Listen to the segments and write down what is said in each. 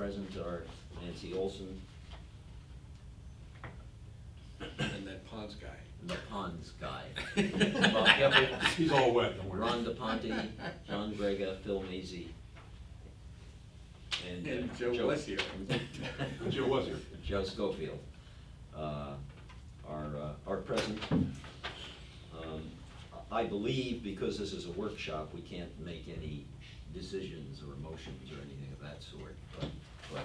present are Nancy Olson, And that Ponds guy. the Ponds guy, Bob Gebel, He's all wet, don't worry. Ron DePonte, John Grega, Phil Mazie, and Joe was here. Joe was here. Joe Schofield are present. I believe because this is a workshop, we can't make any decisions or motions or anything of that sort, but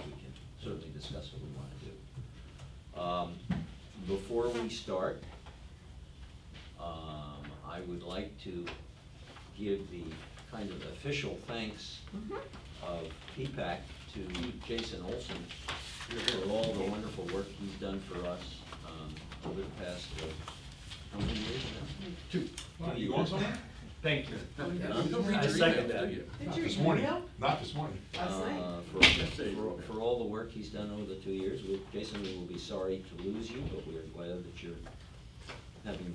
we can certainly discuss what we want to do. Before we start, I would like to give the kind of official thanks of PPAC to Jason Olson for all the wonderful work he's done for us over the past, how many years now? 2. Wow, you going somewhere? Thank you. You don't read I your second emails, that. do you? Not Did this you morning, email? not this morning. Last night. For all the work he's done over the 2 years. Jason, we will be sorry to lose you, but we are glad that you're having,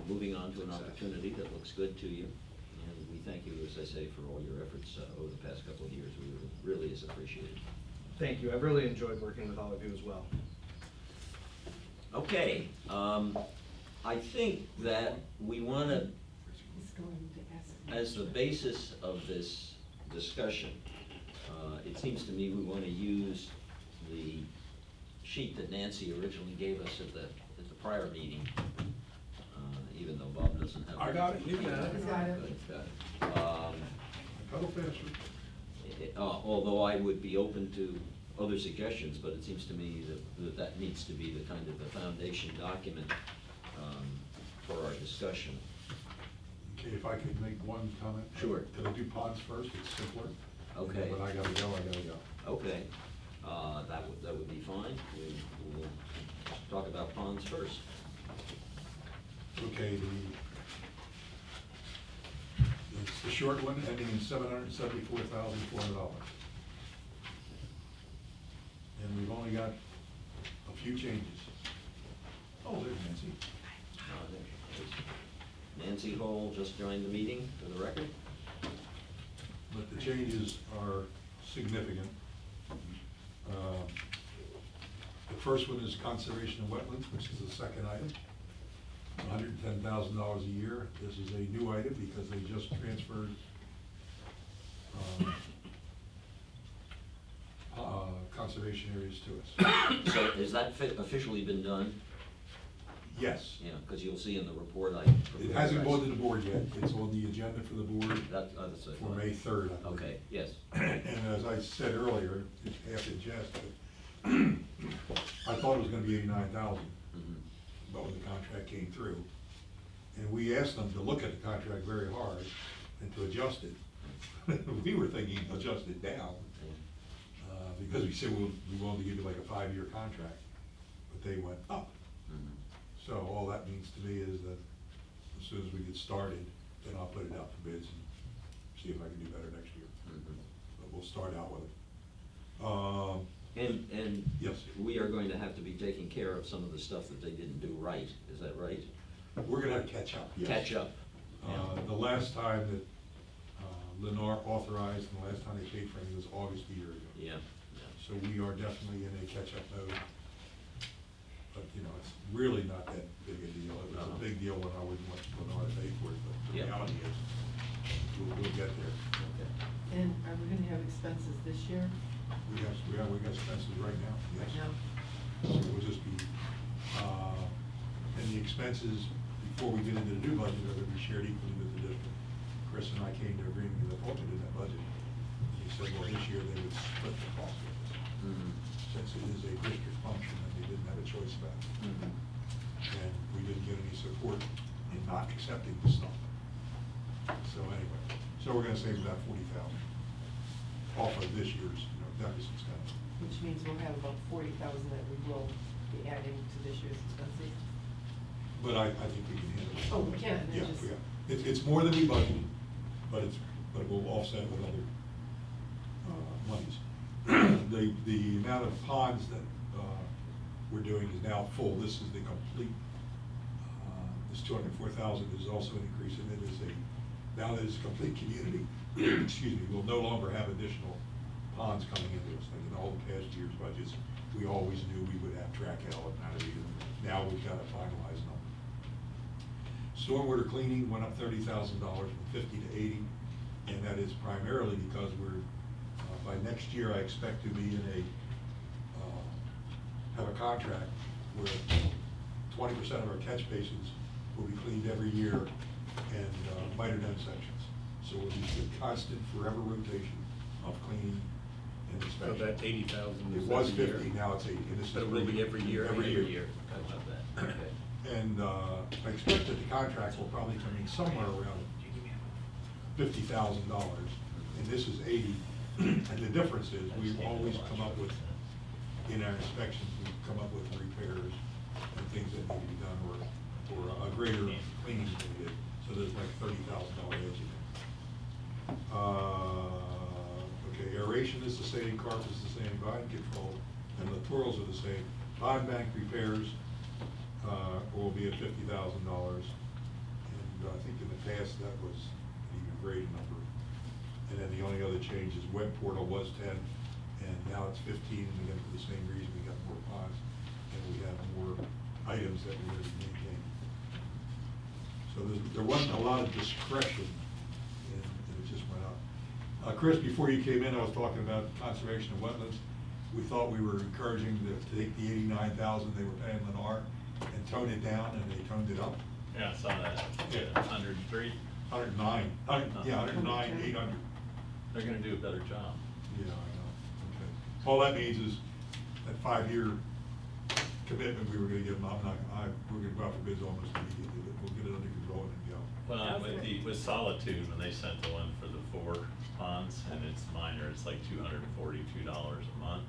moving on to an opportunity that looks good to you. And we thank you, as I say, for all your efforts over the past couple of years. We really is appreciated. Thank you. I've really enjoyed working with all of you as well. Okay, I think that we want to, He's going to ask. as the basis of this discussion, it seems to me we want to use the sheet that Nancy originally gave us at the prior meeting, even though Bob doesn't have it. I got it. You got it. He's got it. Good, got it. Pedal faster. Although I would be open to other suggestions, but it seems to me that needs to be the kind of the foundation document for our discussion. Okay, if I could make one comment. Sure. Did I do ponds first? It's simpler. Okay. But I gotta go. Okay, that would be fine. We'll talk about ponds first. Okay, it's the short one, ending in $774,400. And we've only got a few changes. Oh, there's Nancy. There she is. Nancy Hall just joined the meeting, for the record. But the changes are significant. The first one is conservation of wetlands, which is the second item. $110,000 a year. This is a new item because they just transferred conservation areas to us. So has that officially been done? Yes. Yeah, because you'll see in the report It hasn't gone to the board yet. It's on the agenda for the board That's it. for May 3rd. I believe. Okay, yes. And as I said earlier, it's half in jest, but I thought it was gonna be 89,000, Mhm. but when the contract came through, and we asked them to look at the contract very hard and to adjust it. We were thinking adjust it down, because we said we wanted to give it like a 5-year contract, but they went up. Mhm. So all that means to me is that as soon as we get started, then I'll put it out for bids and see if I can do better next year. Mhm. But we'll start out with it. And Yes. we are going to have to be taking care of some of the stuff that they didn't do right, is that right? We're gonna have to catch up, yes. Catch up. Yeah. The last time that Lennar authorized and the last time they paid for anything was August a year ago. Yeah, So we are definitely in a catch-up mode. But, it's really not that big a deal. It was Uh-huh. a big deal when I wouldn't want Lennar to pay for it, but the Yeah. reality is, we'll get there. Okay. And are we gonna have expenses this year? We got expenses right now, yes. Right now? So we'll just be, and the expenses, before we get into the new budget, are gonna be shared equally with the district. Chris and I came to agreement with the budget in that budget. He said, well, this year they would split the cost with us, Mhm. since it is a district function and they didn't have a choice about it. Mhm. And we didn't get any support in not accepting the stuff. So anyway, we're gonna save about 40,000 off of this year's, deficit spend. Which means we'll have about 40,000 that we will be adding to this year's expenses. But I think we can handle it. Oh, we can, I Yeah, just- we can. It's more than we budgeted, but it will offset with other monies. The amount of ponds that we're doing is now full. This is the complete, this 204,000 is also an increase, and now that it's a complete community, excuse me, we'll no longer have additional ponds coming into us. Like in all the past year's budgets, we always knew we would have track L and Matavita. Now we've got a finalized number. Stormwater cleaning went up $30,000 from 50 to 80, and that is primarily because we're, by next year, I expect to be in have a contract where 20% of our catch basins will be cleaned every year and miter dam sections. So we'll be a constant forever rotation of cleaning and So inspection. that 80,000 It is was every year? 50, now it's 80. And this But is it will be every year? Every year. I love that, okay. And I expect that the contract will probably come in somewhere around $50,000, and this is 80. And the difference is, we've always come up with, in our inspections, we've come up with repairs and things that need to be done, or a greater cleaning than we did. So there's like $30,000 edge in there. Okay, aeration is the same, carpet is the same, volume control, and littorals are the same. Bond bank repairs will be at $50,000. And I think in the past, that was an even greater number. And then the only other change is web portal was 10, and now it's 15, and again, for the same reason, we got more ponds, and we have more items that we already maintain. So there wasn't a lot of discretion, and it just went up. Chris, before you came in, I was talking about conservation of wetlands. We thought we were encouraging to take the 89,000 they were paying Lennar and tone it down, and they toned it up. Yeah, I saw that. Yeah. 103. 109, 109, 800. They're gonna do a better job. Yeah, I know, okay. All that means is that 5-year commitment we were gonna give them, we're gonna go out for bids almost immediately, but we'll get it under control and then go. Well, with Solitude, when they sent the one for the 4 ponds, and it's minor, it's like $242 a month.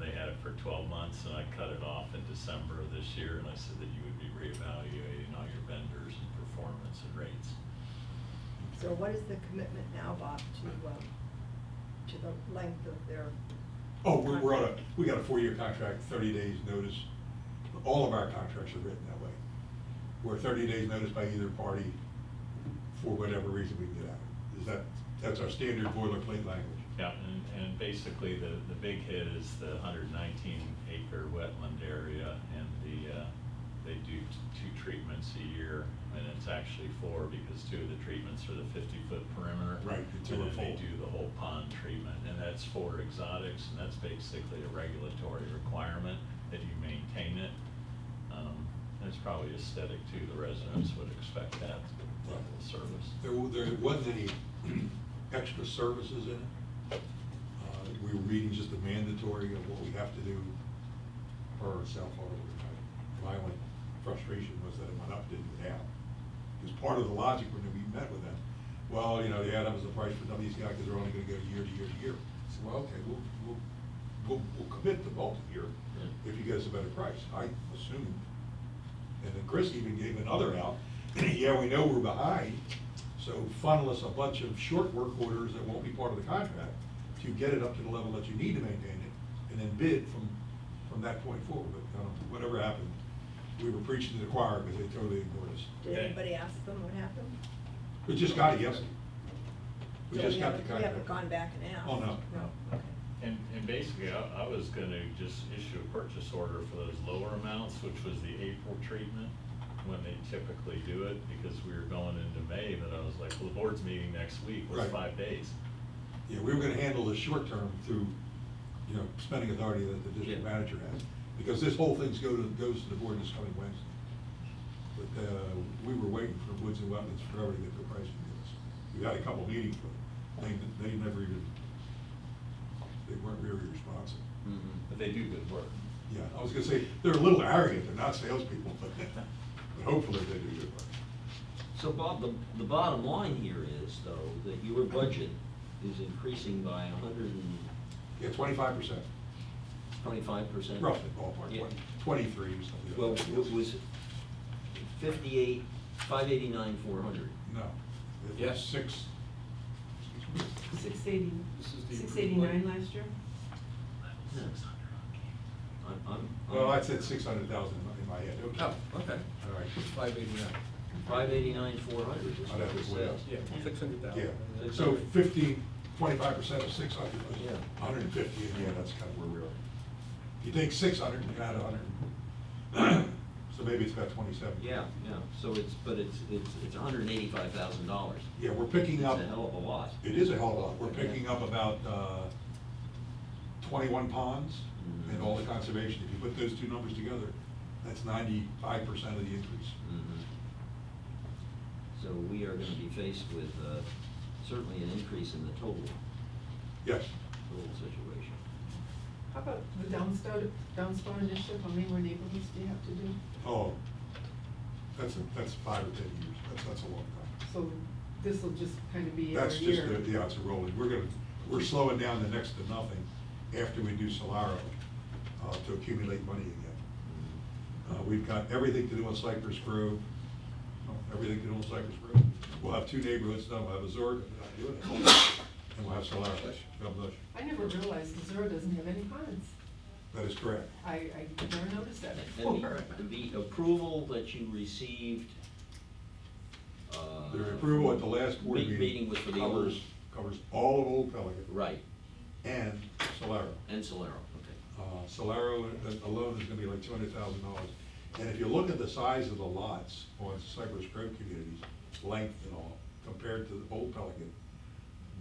They had it for 12 months, and I cut it off in December of this year, and I said that you would be reevaluating all your vendors and performance and rates. So what is the commitment now, Bob, to the length of their? Oh, we're on we got a 4-year contract, 30 days notice. All of our contracts are written that way. We're 30 days notice by either party for whatever reason we can get out. That's our standard boilerplate language. Yeah, and basically the big hit is the 119-acre wetland area, and they do 2 treatments a year, and it's actually 4 because 2 of the treatments are the 50-foot perimeter. Right, the 2 And are then they full. do the whole pond treatment, and that's for exotics, and that's basically a regulatory requirement that you maintain it. And it's probably aesthetic too, the residents would expect that level of service. There wasn't any extra services in it. We were reading just the mandatory of what we have to do per ourselves all over the time. My only frustration was that it went up, didn't go down. Because part of the logic when we met with them, well, that was the price for WCI because they're only gonna go year to year to year. I said, well, okay, we'll commit to multi-year if you get us a better price. I assumed. And then Chris even gave another out. Yeah, we know we're behind, so funnel us a bunch of short work orders that won't be part of the contract to get it up to the level that you need to maintain it, and then bid from that point forward. But whatever happened, we were preaching to the choir because they totally ignored us. Did anybody ask them what happened? We just got it yesterday. We So just got the We contract. haven't gone back and asked? Oh, no. Okay. And basically, I was gonna just issue a purchase order for those lower amounts, which was the April treatment, when they typically do it, because we were going into May, but I was like, well, the board's meeting next week, was Right. 5 days. Yeah, we were gonna handle the short term through, spending authority that the district Yeah. manager has. Because this whole thing goes to the board this coming Wednesday. But, we were waiting for Woods and Wetlands forever to get the pricing to us. We had a couple meetings, but they never even, they weren't really responsive. But they do good work. Yeah, I was gonna say, they're a little arrogant, they're not salespeople, but hopefully they do good work. So Bob, the bottom line here is, though, that your budget is increasing by 125%. Yeah, 25%, roughly ballpark, Yeah. 23 or something. Well, it was 58, 589, 400. No. It was Yes. 6. 680, This is the 689 last year? Well, I said 600,000 in my head, okay. Oh, okay. All right. 589. 589, 400 is I'd what have it to weigh says. it. Yeah, 600,000. Yeah, so 15, 25% of 600 was Yeah. 150, and yeah, that's kind of where we are. If you take 600 and add 100, so maybe it's about 27. Yeah, so it's $185,000. Yeah, we're picking up. It's a hell of a lot. It is a hell of a lot. We're picking up about 21 ponds and all the conservation. If you put those two numbers together, that's 95% of the increase. Mhm. So we are gonna be faced with certainly an increase in the total Yes. situation. How about the downspout initiative, how many more neighborhoods do you have to do? Oh, that's 5 or 10 years. That's a long time. So this will just kind of be That's every just, year? yeah, it's a rolling. We're slowing down to next to nothing after we do Solaro to accumulate money again. We've got everything to do on Cypress Grove, everything to do on Cypress Grove. We'll have 2 neighborhoods done. We'll have Azure, and we'll have Solaro. God bless you. I never realized Missouri doesn't have any ponds. That is correct. I never noticed that And before. the approval that you received. The approval at the last board Meeting was for the old. covers all of Old Pelican. Right, And Solaro. and Solero, okay. Solaro alone is gonna be like $200,000. And if you look at the size of the lots on Cypress Grove communities, length and all, compared to the Old Pelican,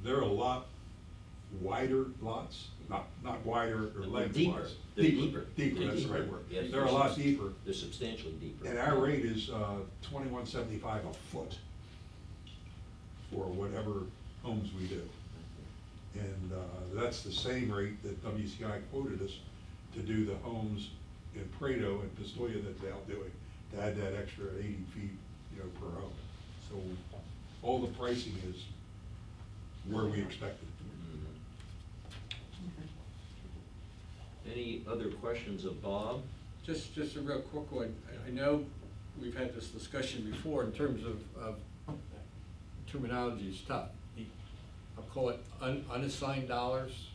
they're a lot wider lots, not wider or They're length deeper. wise. They're deeper. Deeper, They're that's the right deeper. word. Yes, They're a lot deeper. They're substantially deeper. And our rate is $21.75 a foot for whatever homes we do. And that's the same rate that WCI quoted us to do the homes in Prado and Pistoia that they're now doing, to add that extra 80 feet, per home. So all the pricing is where we expected. Any other questions of Bob? Just a real quick one. I know we've had this discussion before in terms of terminology is tough. I'll call it unassigned dollars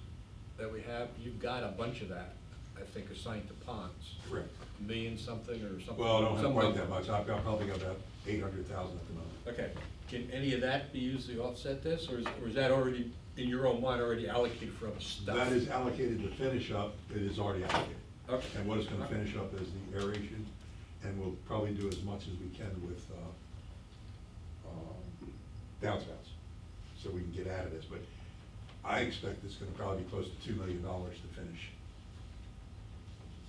that we have. You've got a bunch of that, I think, assigned to ponds. Correct. $1 million something or something. Well, I don't have some quite number. that much. I've probably got about 800,000 at the moment. Okay. Can any of that be used to offset this, or is that already, in your own mind, already allocated for other stuff? That is allocated to finish up. It is already allocated. Okay. And what it's gonna finish up is the aeration, and we'll probably do as much as we can with downspouts, so we can get out of this. But I expect it's gonna probably be close to $2 million to finish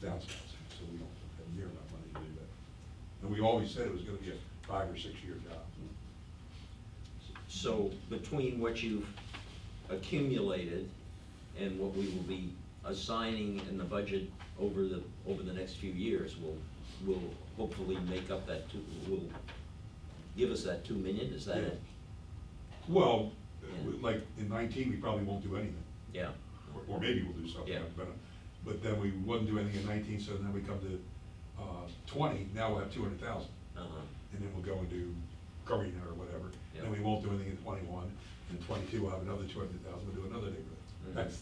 downspouts, so we don't have near enough money to do that. And we always said it was gonna be a 5 or 6 year job. So between what you've accumulated and what we will be assigning in the budget over the next few years, will hopefully make up that will give us that 2 million, is that it? Well, Yeah. like in 19, we probably won't do anything. Yeah, Or maybe we'll do something, Yeah. but then we wouldn't do anything in 19, so then we come to 20, now we'll have 200,000. uh-huh, And then we'll go and do Garena or whatever, Yeah. and we won't do anything in 21, and in 22 we'll have another 200,000, we'll do another neighborhood. Mhm. That's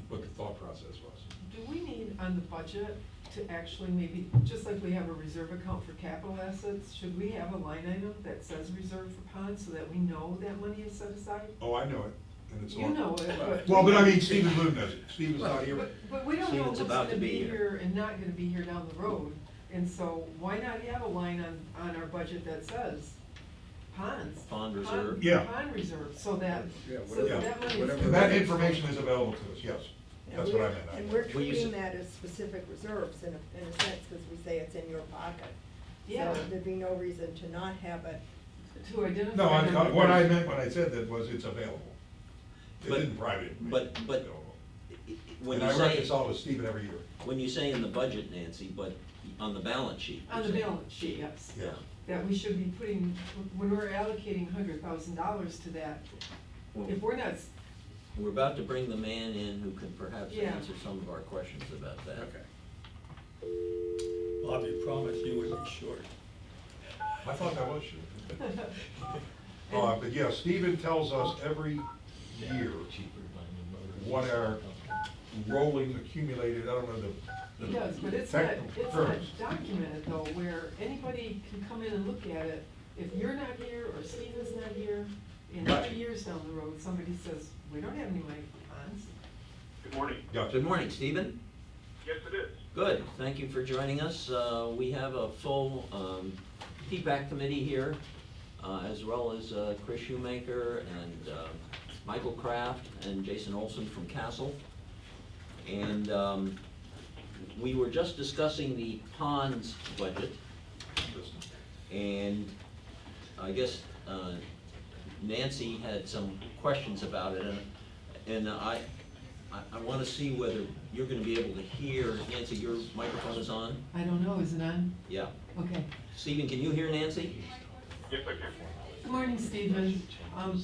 what the thought process was. Do we need on the budget to actually maybe, just like we have a reserve account for capital assets, should we have a line item that says reserve for ponds so that we know that money is set aside? Oh, I know it, and it's You on. know it, but. Well, but I mean, Stephen Bloom knows it, Stephen's not here. But we don't know Stephen's what's about gonna to be be here. here and not gonna be here down the road. And so why not have a line on our budget that says ponds? Pond reserve? Yeah. Pond reserve, so that, Yeah, so Yeah. that money is. whatever. And that information is available to us, yes, And that's what I meant. And we're Well, you treating said- that as specific reserves in a sense, because we say it's in your pocket. Yeah. So there'd be no reason to not have it. To identify. No, them. what I meant when I said that was it's available. It But- isn't private. but- it's but- available. When And you I say, reconcile with Stephen every year. when you say in the budget, Nancy, but on the balance sheet. On you're the saying. balance sheet, yes. Yeah. That we should be putting, when we're allocating $100,000 to that, Well, if we're not, We're about to bring the man in who can perhaps Yeah. answer some of our questions about that. Okay. Bobby promised you would be short. I thought that was true. But yeah, Stephen tells us every year what our rolling accumulated, I don't know the. He does, but it's not technical terms. documented though, where anybody can come in and look at it. If you're not here or Stephen's not here, in 3 years down the road, somebody says, we don't have any money for ponds. Good morning. Gotcha. Good morning, Stephen. Yes, it is. Good, thank you for joining us. We have a full feedback committee here, as well as Chris Shoemaker and Michael Kraft and Jason Olson from Castle. And we were just discussing the ponds budget, and I guess Nancy had some questions about it, and I want to see whether you're going to be able to hear. Nancy, your microphone is on? I don't know, is it on? Yeah. Okay. Stephen, can you hear Nancy? Yes, I can. Good morning, Stephen.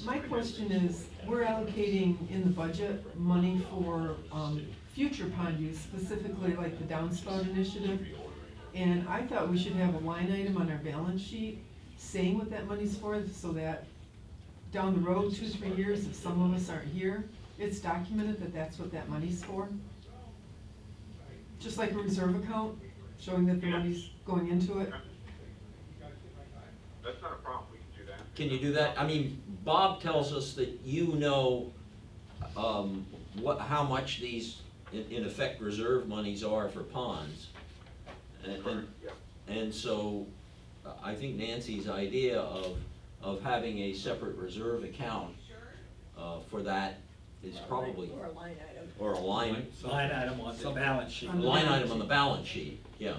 My question is, we're allocating in the budget money for future pond use, specifically like the downspout initiative. And I thought we should have a line item on our balance sheet saying what that money's for, so that down the road, 2-3 years, if some of us aren't here, it's documented that that's what that money's for. Just like a reserve account, showing that the money's going into it. That's not a problem, we can do that. Can you do that? I mean, Bob tells us that you know how much these, in effect, reserve monies are for ponds. Yeah. And so, I think Nancy's idea of having a separate reserve account for that is probably, Or a line item. or a line Item on the balance sheet. item on the balance sheet, yeah.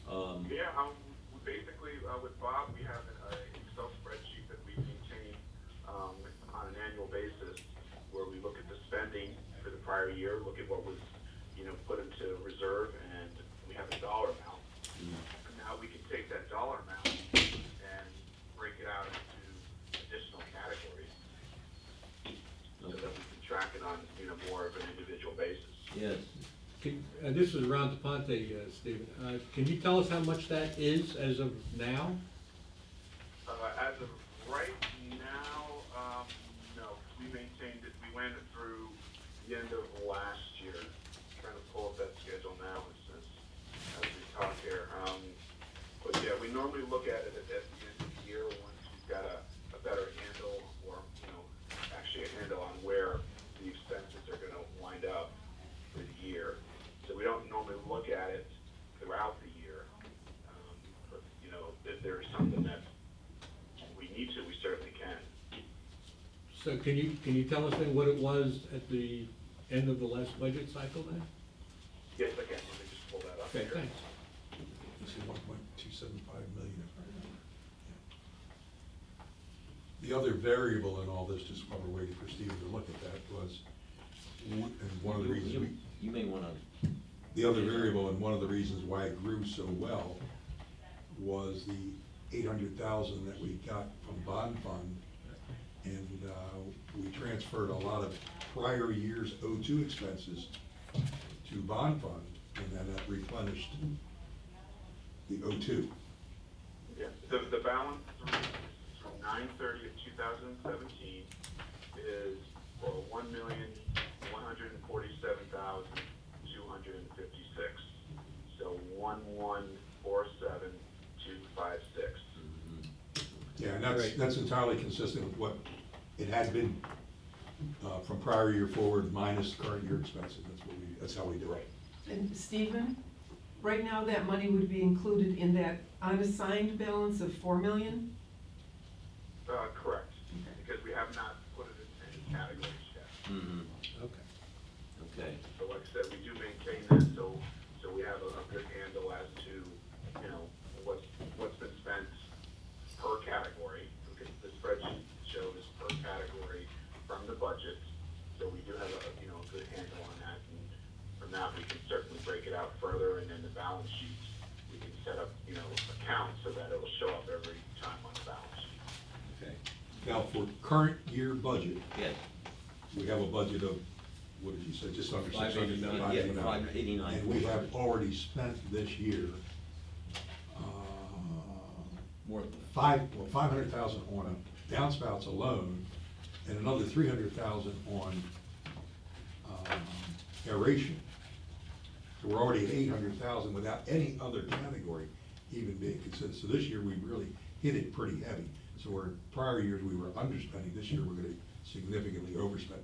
Yeah, we basically, with Bob, we have an Excel spreadsheet that we maintain on an annual basis, where we look at the spending for the prior year, look at what was, put into reserve, and we have a dollar amount. And now we can take that dollar amount and break it out into additional categories, so that we can track it on, more of an individual basis. Yes. This is Ron DePonte, Stephen. Can you tell us how much that is as of now? As of right now, no, we maintained it, we went through the end of last year, trying to pull up that schedule now as we talk here. But yeah, we normally look at it at the end of the year, once we've got a better handle, or, actually a handle on where the expenses are gonna wind up for the year. So we don't normally look at it throughout the year, but, if there's something that we need to, we certainly can. So can you tell us then what it was at the end of the last budget cycle then? Yes, I can, let me just pull that up Okay, here. thanks. You said 1.275 million. The other variable in all this, just while we're waiting for Stephen to look at that, was, and one of the reasons You may wanna, the other variable and one of the reasons why it grew so well was the 800,000 that we got from bond fund. And we transferred a lot of prior year's O2 expenses to bond fund, and then that replenished the O2. Yeah, the balance from 9/30/2017 is for 1,147,256. So 1,147,256. Yeah, and Right. that's entirely consistent with what it had been from prior year forward minus current year expenses. That's how we do it. And Stephen, right now that money would be included in that unassigned balance of 4 million? Correct, because we have not put it in any categories yet. Okay. okay. So like I said, we do maintain that, so we have a good handle as to, what's been spent per category, because the spreadsheet shows per category from the budget, so we do have a good handle on that, and from that, we can certainly break it out further, and then the balance sheets, we can set up, accounts so that it'll show up every time on the balance sheet. Okay. Now, for current year budget, Yes. we have a budget of, what did you say, just under 600? 589. Yeah, 589. And we have already spent this year, More than 500,000 on downspouts alone, and another 300,000 on aeration. So we're already at 800,000 without any other category even being considered. So this year, we really hit it pretty heavy. So where in prior years we were underspending, this year we're gonna be significantly overspending.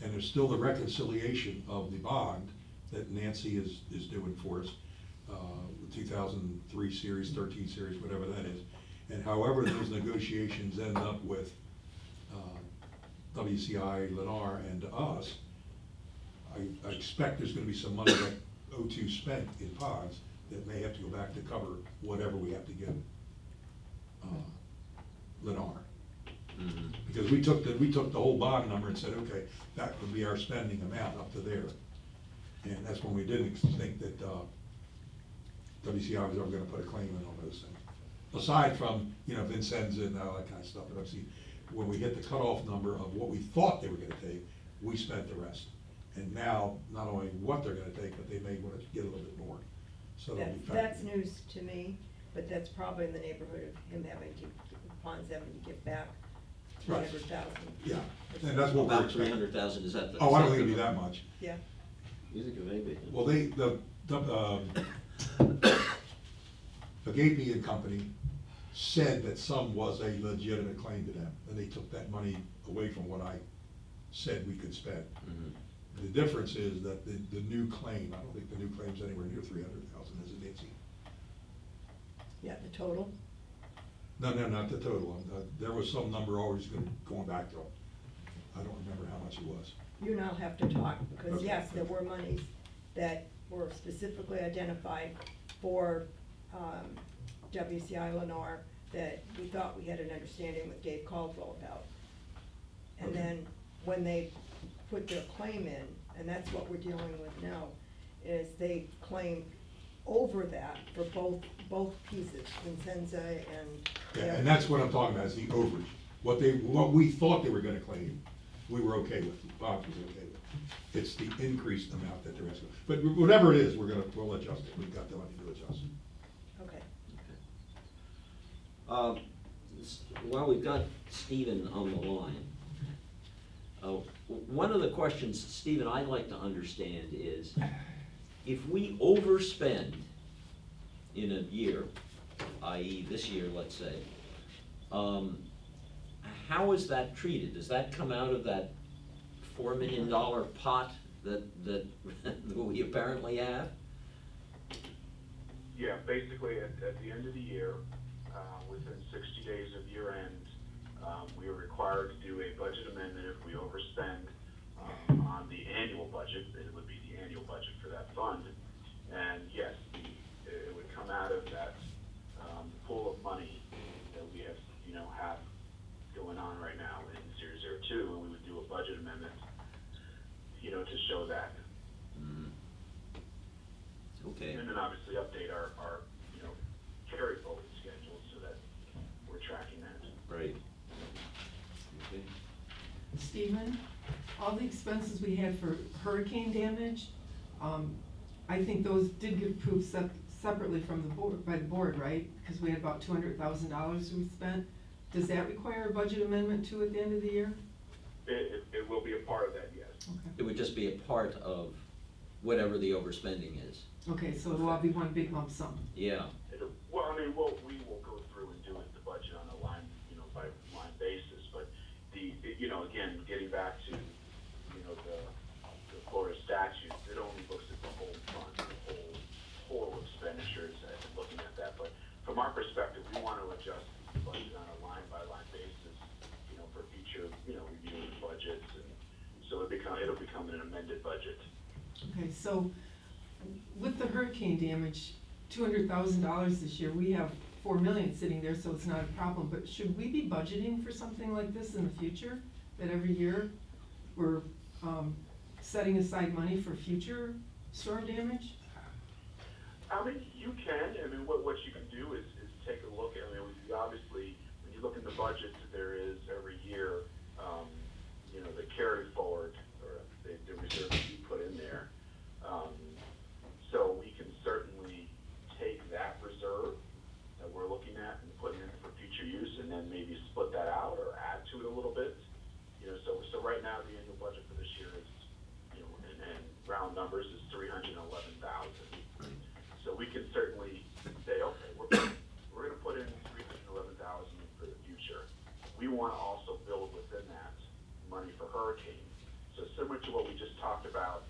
And there's still the reconciliation of the bond that Nancy is doing for us, the 2003 series, 13 series, whatever that is. And however those negotiations end up with WCI, Lennar, and us, I expect there's gonna be some money that O2 spent in ponds that may have to go back to cover whatever we have to give Lennar. Mhm. Because we took the whole bond number and said, okay, that would be our spending amount up to there. And that's when we didn't think that WCI was ever gonna put a claim in on those things. Aside from, Vincenza and all that kind of stuff, but obviously, when we hit the cutoff number of what we thought they were gonna take, we spent the rest. And now, not only what they're gonna take, but they may wanna get a little bit more, so that'll be That's factored. news to me, but that's probably in the neighborhood of him having to, Ponds having to give back Right. 300,000. Yeah, and that's what we're About expecting. 300,000, is that the? Oh, I don't think it'll be that much. Yeah, You think it may be? Well, the Agape and Company said that some was a legitimate claim to them, and they took that money away from what I said we could spend. Mhm. The difference is that the new claim, I don't think the new claim's anywhere near 300,000, is it, Nancy? yeah, the total. No, not the total, there was some number always going back to them. I don't remember how much it was. You and I'll have to talk, because Okay. yes, there were monies that were specifically identified for WCI Lennar that we thought we had an understanding with Dave Caldwell about. And Okay. then when they put their claim in, and that's what we're dealing with now, is they claim over that for both pieces, Vincenza and. Yeah, and that's what I'm talking about, is the overage. What we thought they were gonna claim, we were okay with, Bob was okay with. It's the increased amount that they're asking. But whatever it is, we'll adjust it, we've got the money to adjust it. Okay. While we've got Stephen on the line, one of the questions, Stephen, I'd like to understand is, if we overspend in a year, i.e. this year, let's say, how is that treated? Does that come out of that $4 million pot that we apparently have? Yeah, basically, at the end of the year, within 60 days of year end, we are required to do a budget amendment if we overspend on the annual budget. It would be the annual budget for that fund. And yes, it would come out of that pool of money that we have going on right now in 002, and we would do a budget amendment, to show that. Okay. And then obviously update our carry forward schedule so that we're tracking that. Right. Okay. Stephen, all the expenses we had for hurricane damage, I think those did get approved separately from the board, by the board, right? Because we had about $200,000 we spent. Does that require a budget amendment too at the end of the year? It will be a part of that, yes. Okay. It would just be a part of whatever the overspending is. Okay, so it'll all be one big lump sum. Yeah. Well, we will go through and do the budget on a line, by line basis, but again, getting back to, the Florida statute, it only looks at the whole fund, the whole expenditures, and looking at that, but from our perspective, we want to adjust the budget on a line-by-line basis, for future, reviewing budgets, and so it'll become an amended budget. Okay, so with the hurricane damage, $200,000 this year, we have $4 million sitting there, so it's not a problem. But should we be budgeting for something like this in the future? That every year we're setting aside money for future storm damage? You can, what you can do is take a look at, we obviously, when you look in the budget, there is every year, the carry forward, or the reserve that you put in there. So we can certainly take that reserve that we're looking at and put in for future use, and then maybe split that out or add to it a little bit. So right now, the annual budget for this year is, and round numbers is $311,000. So we can certainly say, okay, we're gonna put in $311,000 for the future. we want to also build within that money for hurricane. So similar to what we just talked about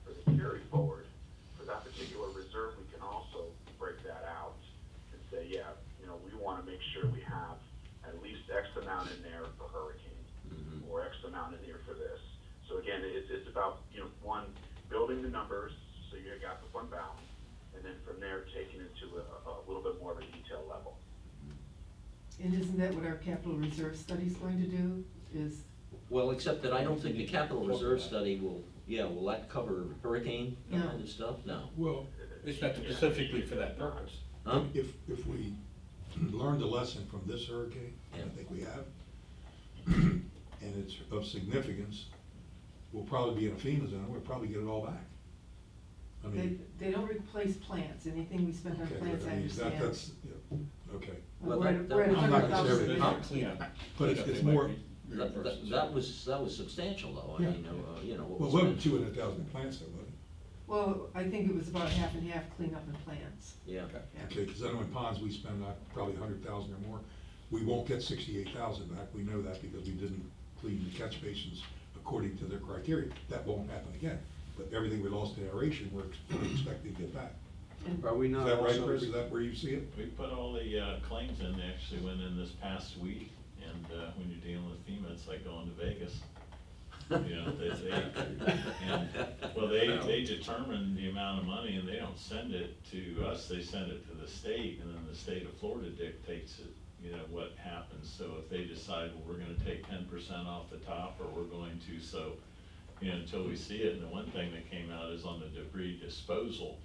for the carry forward, for that particular reserve, we can also break that out and say, yeah, you know, we want to make sure we have at least X amount in there for hurricane, or X amount in there for this. So again, it's about, you know, one, building the numbers, so you got the fund balance, and then from there, taking it to a little bit more of a detail level. And isn't that what our capital reserve study's going to do, is, Well, except that I don't think the capital reserve study will that cover hurricane No. kind of stuff? No. Well, it's not specifically for that purpose. Huh? If we learned a lesson from this hurricane, and I think we have, and it's of significance, we'll probably be in a FEMA zone, we'll probably get it all back. I mean. they don't replace plants, anything we spend on Okay, plants, but I I mean, understand. that's, yeah, okay. Well, We're at that- we're at I'm not 100,000 conservative. now. Cleanup. But it's Cleanup, they more- might be reimbursed. That was substantial though, I Yeah. mean, you know. what Well, it was wasn't spent. 200,000 plants though, was it? Well, I think it was about half and half cleanup and plants. Yeah. Okay. Yeah. Okay, because I know in ponds, we spend probably 100,000 or more. We won't get 68,000 back, we know that because we didn't clean the catch basins according to their criteria. That won't happen again, but everything we lost in aeration, we're expecting to get back. And Are we Is not that right, also? Chris? Is that where you see it? We put all the claims in, they actually went in this past week, and when you're dealing with FEMA, it's like going to Vegas. You know, they determine the amount of money, and they don't send it to us, they send it to the state, and then the state of Florida dictates it, you know, what happens. So if they decide, well, we're gonna take 10% off the top, or we're going to, so, you know, until we see it. And the one thing that came out is on the debris disposal.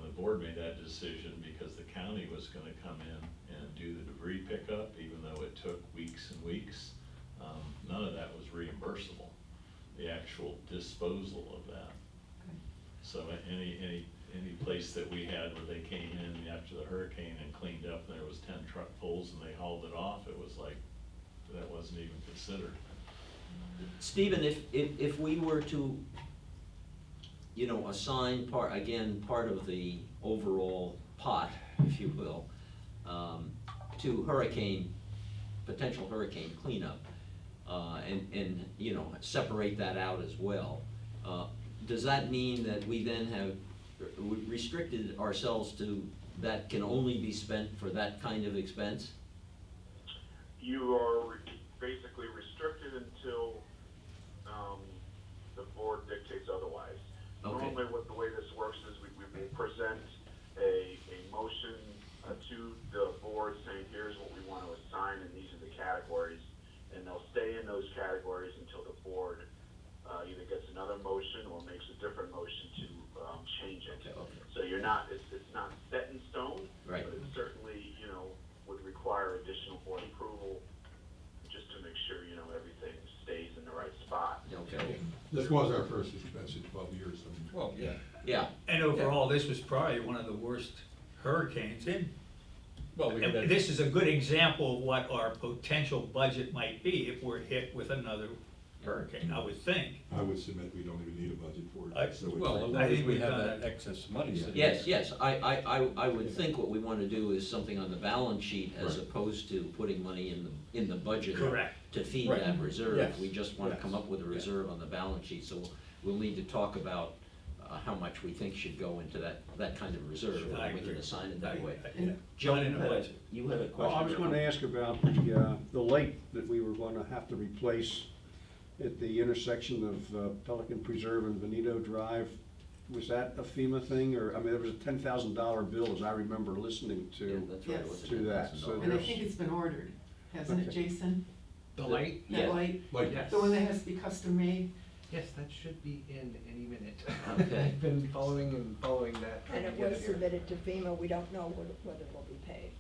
The board made that decision because the county was gonna come in and do the debris pickup, even though it took weeks and weeks. None of that was reimbursable, the actual disposal of that. Okay. So any place that we had where they came in after the hurricane and cleaned up, and there was 10 truck pulls and they hauled it off, it was like, that wasn't even considered. Stephen, if we were to, you know, assign part of the overall pot, if you will, to potential hurricane cleanup, and, you know, separate that out as well, does that mean that we then have restricted ourselves to that can only be spent for that kind of expense? You are basically restricted until, the board dictates otherwise. Okay. Normally, the way this works is we will present a motion to the board saying, here's what we want to assign, and these are the categories, and they'll stay in those categories until the board either gets another motion or makes a different motion to change it. Okay. So it's not set in stone, Right. but it certainly, you know, would require additional board approval just to make sure, you know, everything stays in the right spot. Okay. This was our first expense in 12 years. I mean, Well, yeah. Yeah. And overall, this was probably one of the worst hurricanes in. Well, we had that. This is a good example of what our potential budget might be if we're hit with another hurricane, I would think. I would submit we don't even need a budget for I- it. So it's- Well, as long I as think we we've have done that it. excess money sitting Yes, there. yes, I would think what we want to do is something on the balance sheet as Right. opposed to putting money in the budget. Correct. To feed Right. that reserve. Yes. We just want to come up with a Yes. reserve on the balance sheet, so we'll need to talk about how much we think should go into that kind of reserve, Sure, I and we can agree. assign it that way. Yeah. Joe, Not in the budget. you had a question? Well, I was gonna ask about the light that we were gonna have to replace at the intersection of Pelican Preserve and Benito Drive. Was that a FEMA thing, or, I mean, there was a $10,000 bill, as I remember listening Yeah, to. that's right, it Yes. was To that, $10,000. so And I think it's been ordered, hasn't it, Okay. Jason? The light? Yeah. That light, Like, Yes. the one that has to be custom made? Yes, that should be in any minute. Okay. I've been following that. And it trying to get was here. submitted to FEMA, we don't know whether it will be paid.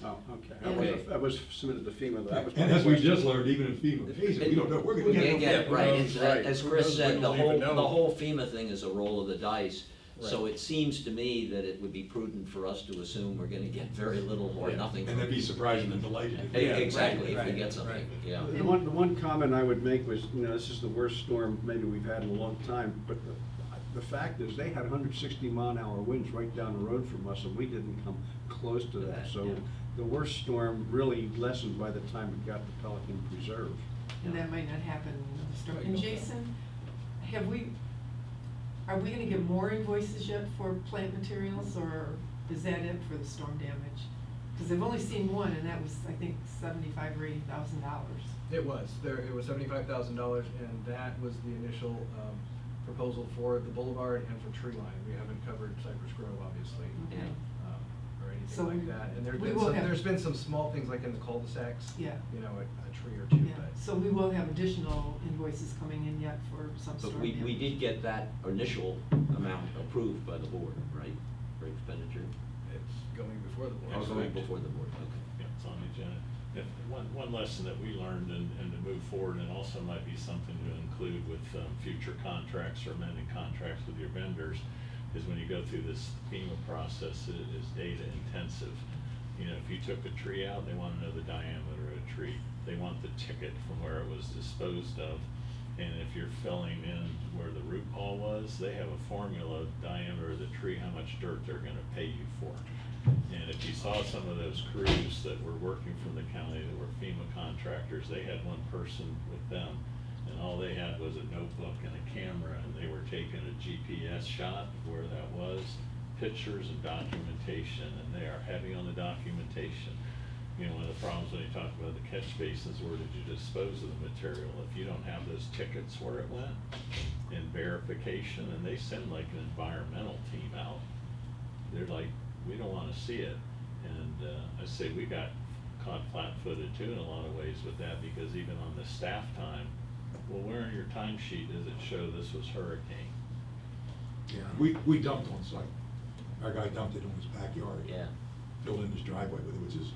Oh, okay. Okay. I was submitted to FEMA, that was. and my as we question. just learned, even in FEMA, geez, we don't know, we're gonna Yeah, get. yeah, right, who It's- knows, right. as Who Chris knows, said, we the don't even know. whole FEMA thing is a roll of the dice. So Right. it seems to me that it would be prudent for us to assume we're gonna get very little or Yeah. nothing. And then be surprised and delighted. if we E- have it. Exactly, if we right, get something, right. yeah. The one comment I would make was, you know, this is the worst storm maybe we've had in a long time, but the fact is, they had 160-mile-an-hour winds right down the road from us, and we didn't come close to that. So the worst storm really lessened by the time it got to Pelican Preserve. And that might not happen in another storm. Right, And no. Jason, are we gonna get more invoices yet for plant materials, or is that it for the storm damage? Cause I've only seen one, and that was, I think, $75,000 or $80,000. It was $75,000, and that was the initial, proposal for the boulevard and for tree line. We haven't covered Cypress Grove, obviously. Okay. Or So anything like that, and we will have- there's been some small things like in the cul-de-sacs. Yeah. You know, a tree or two, Yeah, but. so we will have additional invoices coming in yet for some storm But we damage. did get that initial amount approved by the board, right, for expenditure? It's going before the board. Oh, going before the board, okay. Yeah, it's on the agenda. If, one lesson that we learned and to move forward, and also might be something to include with future contracts or amending contracts with your vendors, is when you go through this FEMA process, it is data intensive. You know, if you took a tree out, they want to know the diameter of a tree. They want the ticket from where it was disposed of. And if you're filling in where the root ball was, they have a formula, diameter of the tree, how much dirt they're gonna pay you for. And if you saw some of those crews that were working from the county that were FEMA contractors, they had one person with them, and all they had was a notebook and a camera, and they were taking a GPS shot of where that was, pictures and documentation, and they are heavy on the documentation. You know, one of the problems when you talk about the catch basins, where did you dispose of the material? If you don't have those tickets where it went, and verification, and they send like an environmental team out, they're like, we don't wanna see it. And I say we got caught flat-footed too in a lot of ways with that, because even on the staff time, well, where in your timesheet does it show this was hurricane? Yeah, we dumped on site. Our guy dumped it in his backyard. Yeah, Filled in his driveway with it, which is,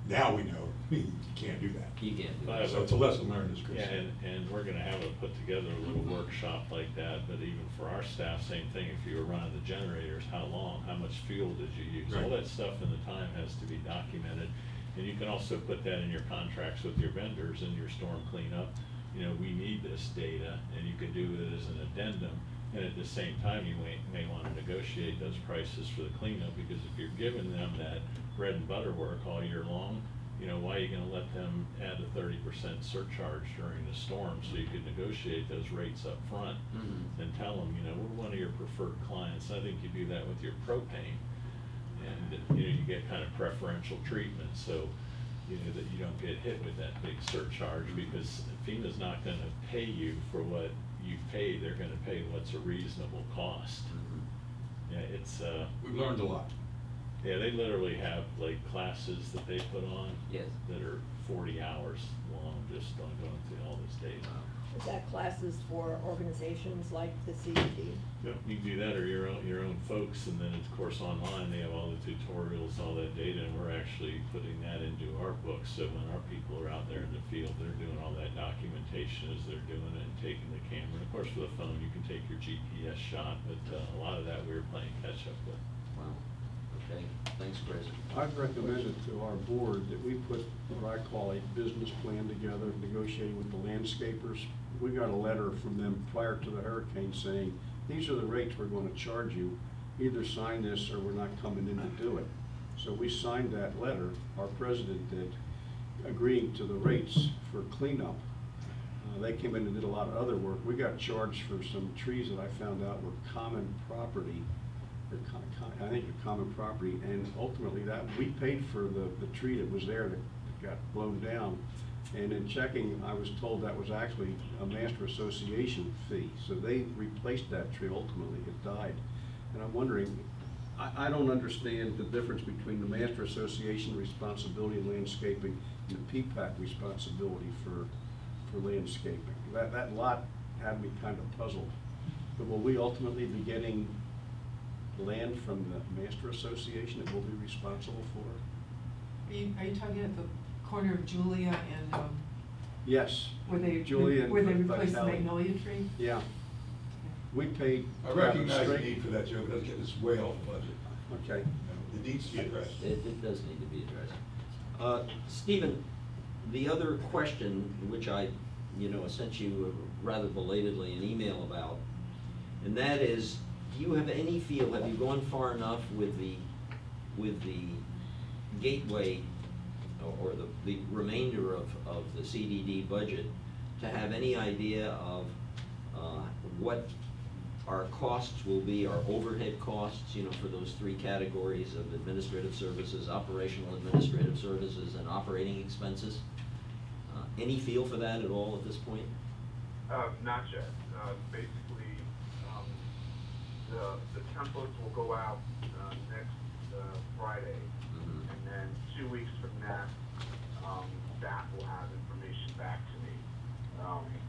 now we know, you can't do that. you can't do But- that. So it's a lesson learned, as Chris Yeah, said. and we're gonna have put together a little workshop like that, but even for our staff, same thing, if you were running the generators, how long, how much fuel did you use? All Right. that stuff in the time has to be documented, and you can also put that in your contracts with your vendors and your storm cleanup. You know, we need this data, and you can do it as an addendum, and at the same time, you may wanna negotiate those prices for the cleanup, because if you're giving them that bread and butter work all year long, you know, why are you gonna let them add a 30% surcharge during the storm, so you could negotiate those rates up front Mhm. and tell them, you know, we're one of your preferred clients. I think you do that with your propane, and, you know, you get kind of preferential treatment, so, you know, that you don't get hit with that big surcharge, because FEMA's not gonna pay you for what you paid, they're gonna pay what's a reasonable cost. Mhm. Yeah, it's, We've learned a lot. yeah, they literally have like classes that they put on. Yes. That are 40 hours long, just on going through all this data. Is that classes for organizations like the CED? Yep, you can do that, or your own folks, and then of course online, they have all the tutorials, all that data, and we're actually putting that into our books, so when our people are out there in the field, they're doing all that documentation as they're doing it and taking the camera. And of course, with a phone, you can take your GPS shot, but a lot of that we were playing catch up with. Wow, okay, thanks, Chris. I've recommended to our board that we put what I call a business plan together, negotiating with the landscapers. We got a letter from them prior to the hurricane saying, these are the rates we're gonna charge you. Either sign this or we're not coming in to do it. So we signed that letter, our president did, agreeing to the rates for cleanup. They came in and did a lot of other work. We got charged for some trees that I found out were common property, or I think a common property, and ultimately that, we paid for the tree that was there that got blown down. And in checking, I was told that was actually a master association fee, so they replaced that tree ultimately, it died. And I'm wondering, I don't understand the difference between the master association responsibility in landscaping and the P-PAC responsibility for landscaping. That lot had me kind of puzzled. But will we ultimately be getting land from the master association that we'll be responsible for? Are you talking at the corner of Julia and, Yes. where they Julia and replaced the Vitale. magnolia tree? Yeah. We paid. I recognize the straight- need for that, Joe, but let's get this way off the budget. Okay. You know, it needs to be addressed. It does need to be addressed. Stephen, the other question, which I, sent you rather belatedly an email about, and that is, do you have any feel, have you gone far enough with the gateway or the remainder of the CDD budget, to have any idea of what our costs will be, our overhead costs, you know, for those three categories of administrative services, operational administrative services, and operating expenses? Any feel for that at all at this point? Not yet. Basically, the templates will go out next Friday, Mhm. and then 2 weeks from that, staff will have information back to me.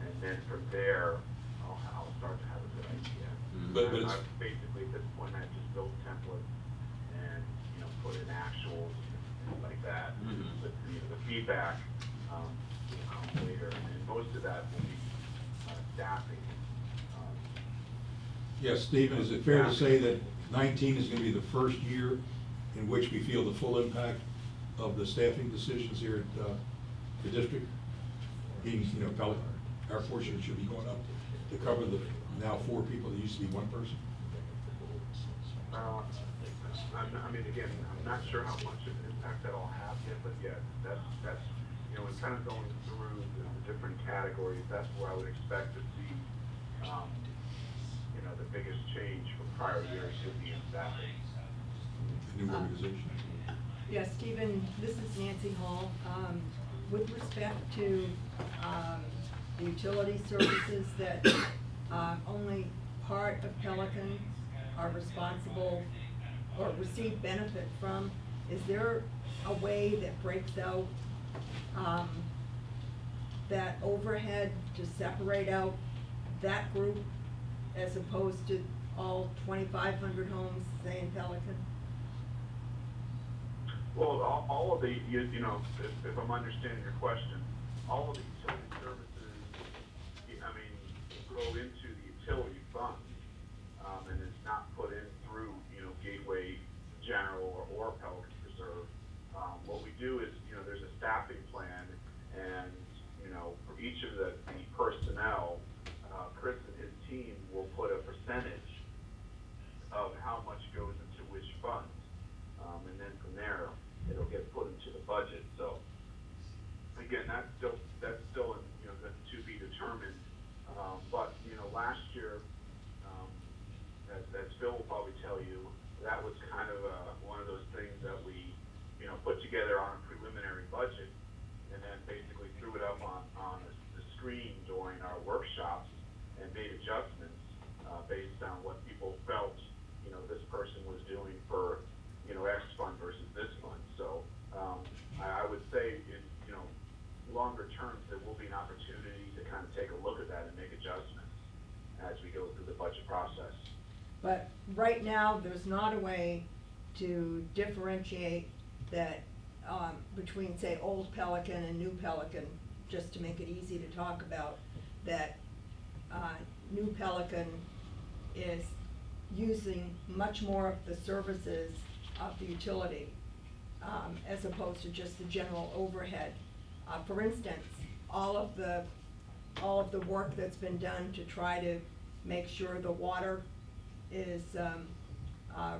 And then from there, I'll start to have a good idea. Mhm. But it's- I've basically, at this point, I just built templates and, you know, put in actuals and things like that. Mhm. But, you know, the feedback, will come later, and most of that will be, staffing. Yes, Stephen, is it fair to say that 19 is going to be the first year in which we feel the full impact of the staffing decisions here at the district? Meaning, you know, Pelican, our portion should be going up to cover the now 4 people that used to be 1 person? I mean, again, I'm not sure how much of an impact that'll have yet, but yeah, that's, you know, in kind of going through the different categories, that's where I would expect to see, you know, the biggest change from prior years should be in staffing. The new organization? Yes, Stephen, this is Nancy Hall. With respect to the utility services that only part of Pelican are responsible or receive benefit from, is there a way that breaks out that overhead to separate out that group as opposed to all 2,500 homes, say in Pelican? Well, all of the, you know, if I'm understanding your question, all of the utility services, I mean, go into the utility fund, and it's not put in through, you know, Gateway General or Pelican Preserve. What we do is, you know, there's a staffing plan, and, you know, for each of the personnel, Chris and his team will put a percentage of how much goes into which fund. And then from there, it'll get put into the budget. So again, that's still, you know, to be determined. But, you know, last year, as Phil will probably tell you, that was kind of one of those things that we, you know, put together on a preliminary budget, and then basically threw it up on the screen during our workshops and made adjustments based on what people felt, you know, this person was doing for, you know, X fund versus this fund. So I would say, in, you know, longer terms, there will be an opportunity to kind of take a look at that and make adjustments as we go through the budget process. But right now, there's not a way to differentiate that between, say, old Pelican and new Pelican, just to make it easy to talk about, that new Pelican is using much more of the services of the utility, as opposed to just the general overhead. For instance, all of the work that's been done to try to make sure the water is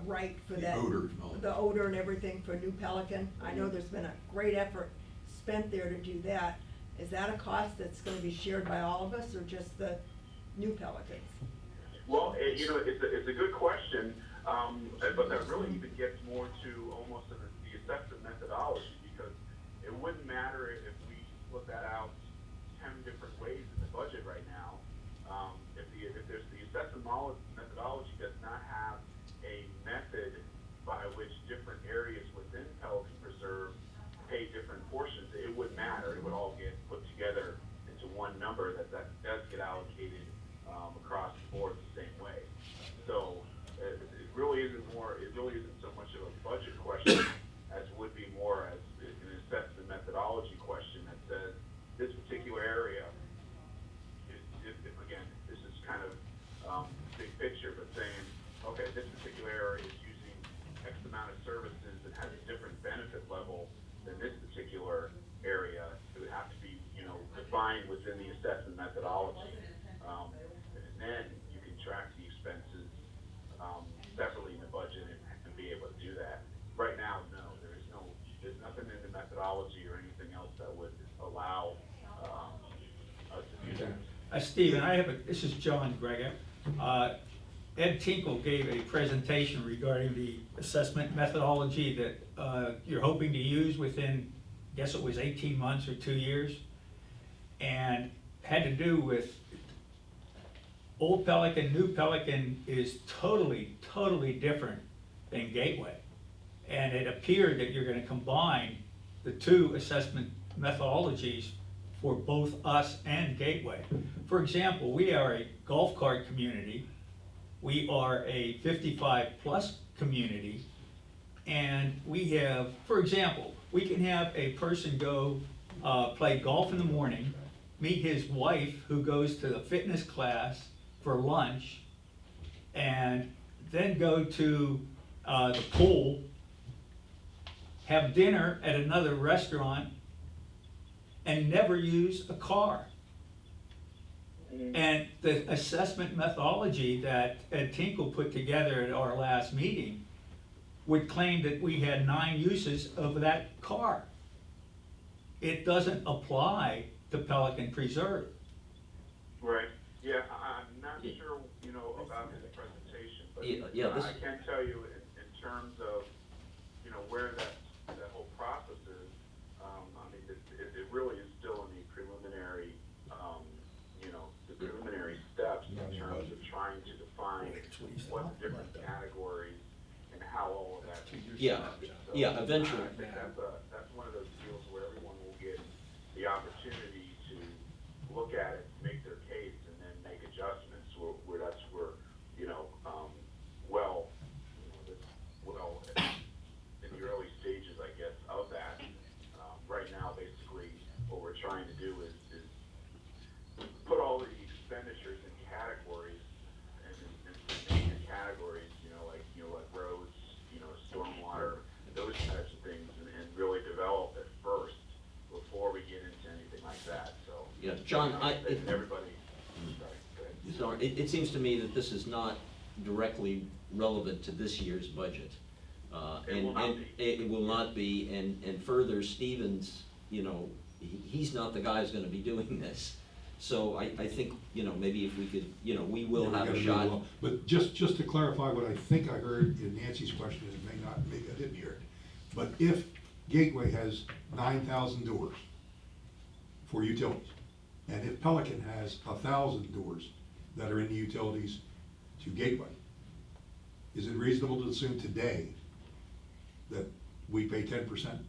right for The that. odor and all. The odor and everything for New Pelican. I know there's been a great effort spent there to do that. Is that a cost that's gonna be shared by all of us, or just the New Pelicans? Well, you know, it's a good question, but that really even gets more to almost the assessment methodology, because it wouldn't matter if we split that out 10 different ways in the budget right now. If there's the assessment methodology does not have a method by which different areas within Pelican Preserve pay different portions, it wouldn't matter. It would all get put together into one number that does get allocated across the board the same way. So it really isn't so much of a budget question as would be more as an assessment methodology question that says this particular area if again, this is kind of big picture, but saying, okay, this particular area is using X amount of services and has a different benefit level than this particular area. It would have to be, you know, defined within the assessment methodology. And then you can track the expenses separately in the budget and be able to do that. Right now, no, there's nothing in the methodology methodology or anything else that would allow, us to do that. Stephen, this is John Greger. Ed Tinkle gave a presentation regarding the assessment methodology that you're hoping to use within, I guess it was 18 months or 2 years, and had to do with Old Pelican, New Pelican is totally different than Gateway. And it appeared that you're gonna combine the two assessment methodologies for both us and Gateway. For example, we are a golf cart community, we are a 55-plus community, and we have, for example, we can have a person go play golf in the morning, meet his wife who goes to the fitness class for lunch, and then go to the pool, have dinner at another restaurant, and never use a car. And the assessment methodology that Ed Tinkle put together at our last meeting would claim that we had 9 uses of that car. It doesn't apply to Pelican Preserve. Right, yeah, I'm not sure, about his presentation, but Yeah, this- I can tell you in terms of, where that whole process is, I mean, it really is still in the preliminary, the preliminary steps in terms of trying to define what the different categories and how all of that. Yeah, yeah, eventually. I think that's one of those deals where everyone will get the opportunity to look at it, make their case, and then make adjustments where that's where, in the early stages, I guess, of that. Right now, basically, what we're trying to do is put all the expenditures in categories and in categories, like roads, stormwater, those types of things, and really develop it first before we get into anything like that, so. Yeah, John, Everybody, sorry, go ahead. it seems to me that this is not directly relevant to this year's budget. It will not be. It will not be, and further, Stevens, he's not the guy who's gonna be doing this. So I think, maybe if we could, we will Yeah, we have gotta a do shot. well. But just to clarify what I think I heard in Nancy's question, and it may not, maybe I didn't hear it. But if Gateway has 9,000 doors for utilities, and if Pelican has 1,000 doors that are in the utilities to Gateway, is it reasonable to assume today that we pay 10%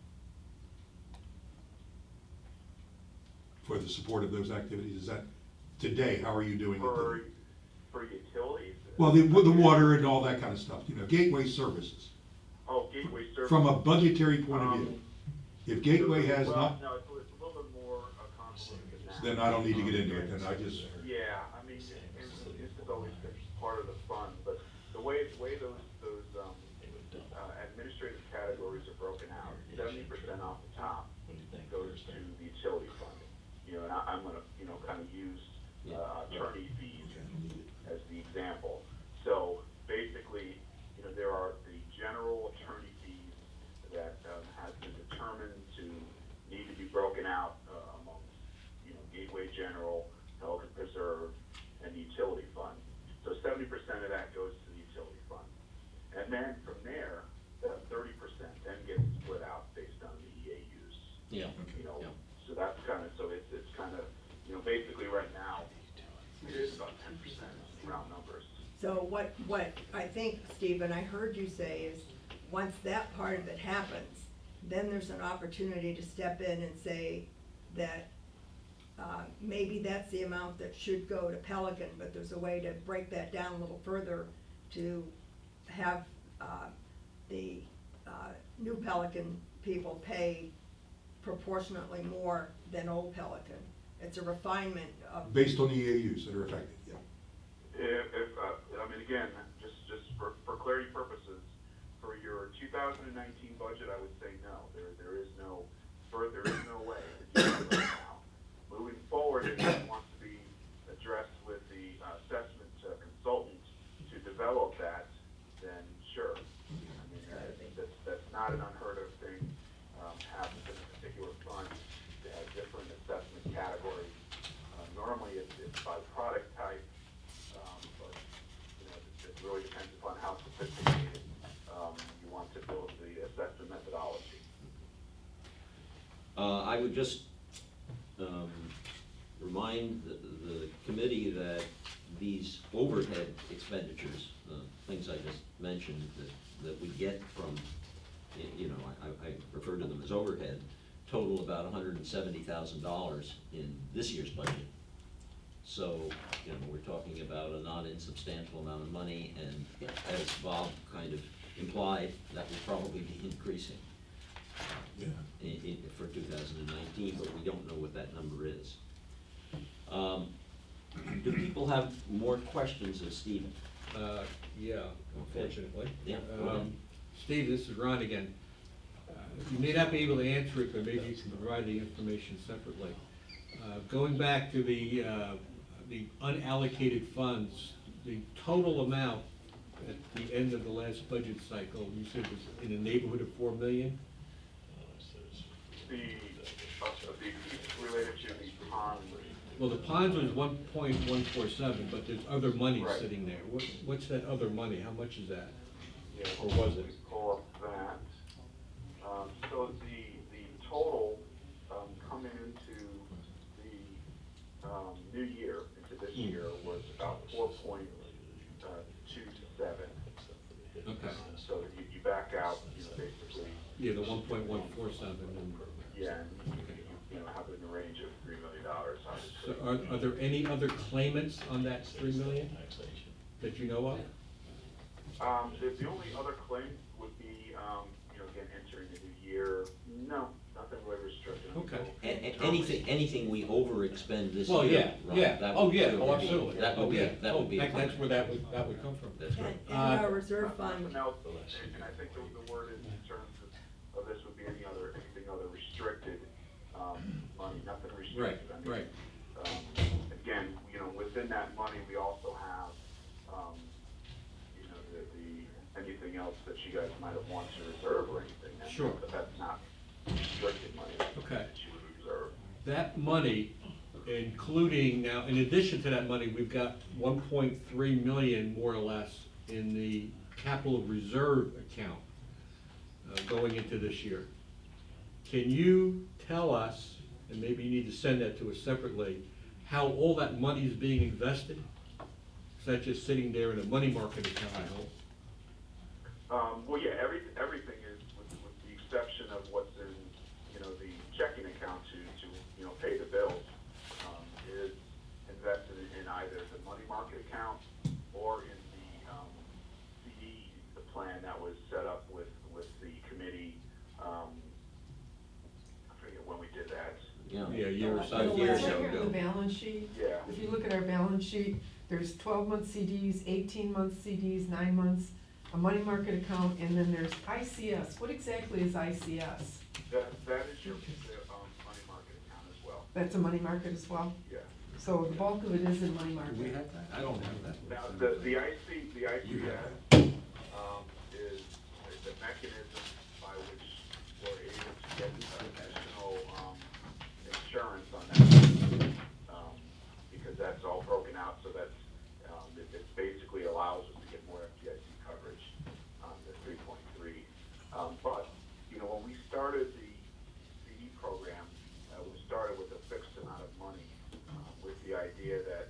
for the support of those activities? Is that, today, how are you doing it? For utilities? Well, the water and all that kind of stuff, Gateway services. Oh, Gateway service. From a budgetary point of view, if Gateway has Well, not, no, it's a little bit more complicated than that. then I don't need to get into it, then I just, Yeah, I mean, and this is always part of the fun, but the way those administrative categories are broken out, 70% off the top goes to the utility fund. And I'm gonna, kind of use, attorney fees as the example. So basically, there are the general attorney fees that, has been determined to need to be broken out, amongst, Gateway General, Pelican Preserve, and the utility fund. So 70% of that goes to the utility fund. And then from there, that 30% then gets split out based on the EAUs. Yeah. Yeah. So that's kind of, so it's kind of, basically right now, it is about 10% round numbers. So what I think, Stephen, I heard you say is, once that part of it happens, then there's an opportunity to step in and say that maybe that's the amount that should go to Pelican, but there's a way to break that down a little further to have the new Pelican people pay proportionately more than old Pelican. It's a refinement of. based on the EAUs that are affected, yeah. If I mean, again, just for clarity purposes, for your 2019 budget, I would say no. There is no way to do that right now. Moving forward, if it wants to be addressed with the assessment consultant to develop that, then sure. I mean, I think that's not an unheard of thing, happens in a particular I would just remind the committee that these overhead expenditures, things I just mentioned, that we get from, you know, I refer to them as overhead, total about $170,000 in this year's budget. So, you know, we're talking about a not insubstantial amount of money, and as Bob kind of implied, that will probably be increasing Yeah. for 2019, but we don't know what that number is. Do people have more questions of Stephen? Yeah, unfortunately. Yeah, go ahead. Steve, this is Ron again. You may not be able to answer it, but maybe you can provide the information separately. Going back to the unallocated funds, the total amount at the end of the last budget cycle, you said was in the neighborhood of 4 million? The piece related to the pond. Well, the ponds was 1.147, but there's other money Right. sitting there. What's that other money? How much is that? Yeah, Or was it? let me pull up that. So the total, coming into the, new year, into this year, was about 4.27. Okay. So you back out, basically, Yeah, the 1.147 and. yeah, and you know, have it in the range of $3 million, So obviously. are there any other claimants on that 3 million that you know of? The only other claim would be, you know, again, entering the new year, no, nothing really restricted. Okay. Anything we overexpend this year. Well, yeah, Ron, yeah, that oh, would- yeah, that oh, would be- absolutely. That would Oh, be, yeah. that would be. Oh, that's where that would come from. That's right. And our reserve fund, Something else, and I think the word is in terms of this would be anything other restricted, money, nothing restricted. I mean, Right. Again, you know, within that money, we also have, you know, the anything else that you guys might have wanted to reserve or anything. Sure. But that's not restricted money. Okay. That you would reserve. That money, including, now, in addition to that money, we've got 1.3 million, more or less, in the capital reserve account going into this year. Can you tell us, and maybe you need to send that to us separately, how all that money is being invested? Is that just sitting there in a money market account, I hope? Well, yeah, everything is, with the exception of what's in, you know, the checking account to, you know, pay the bills, is invested in either the money market account or in the CD, the plan that was set up with the committee, I forget when we did that. Yeah. Yeah, a year or so. 5 years Right here in ago. the balance sheet, Yeah. if you look at our balance sheet, there's 12-month CDs, 18-month CDs, 9 months, a money market account, and then there's ICS. What exactly is ICS? That is your, money market account as well, That's a money market as well? yeah. So the bulk of it is in money market. Do we have that? I don't have that. Now, the ICS, You have is the mechanism by which we're able to get additional, insurance on that. Because that's all broken out, so that's, it basically allows us to get more FDIC coverage on the 3.3. But, you know, when we started the CD program, we started with a fixed amount of money, with the idea that,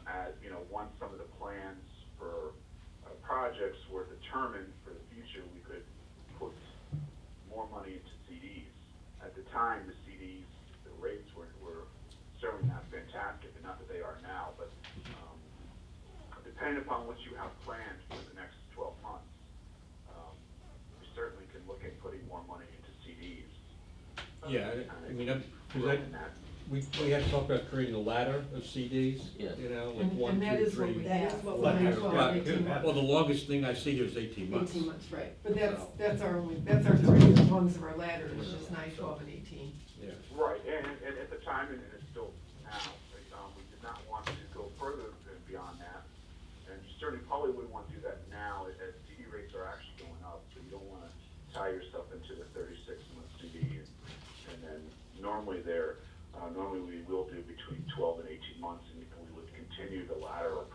as, you know, once some of the plans for projects were determined for the future, we could put more money into CDs. At the time, the CDs, the rates were certainly not fantastic, and not that they are now, but depending upon what you have planned for the next 12 months, we certainly can look at putting more money into CDs. Yeah, I mean, because we had talked about creating a ladder of CDs, Yeah. you know, like And 1, that 2, is what 3. we That have. is what Well, we have. 12, Yeah, 18 months. well, the longest thing I see here is 18 months. 18 months, right, but that's our only, that's our 3 rungs of our ladder, it's just 9, 12, and 18. Yeah. Right, and at the time, and it's still now, we did not want to go further than beyond that. And you certainly probably wouldn't want to do that now, as CD rates are actually going up, so you don't want to tie yourself into the 36-month CD. And then normally we will do between 12 and 18 months, and we would continue the lateral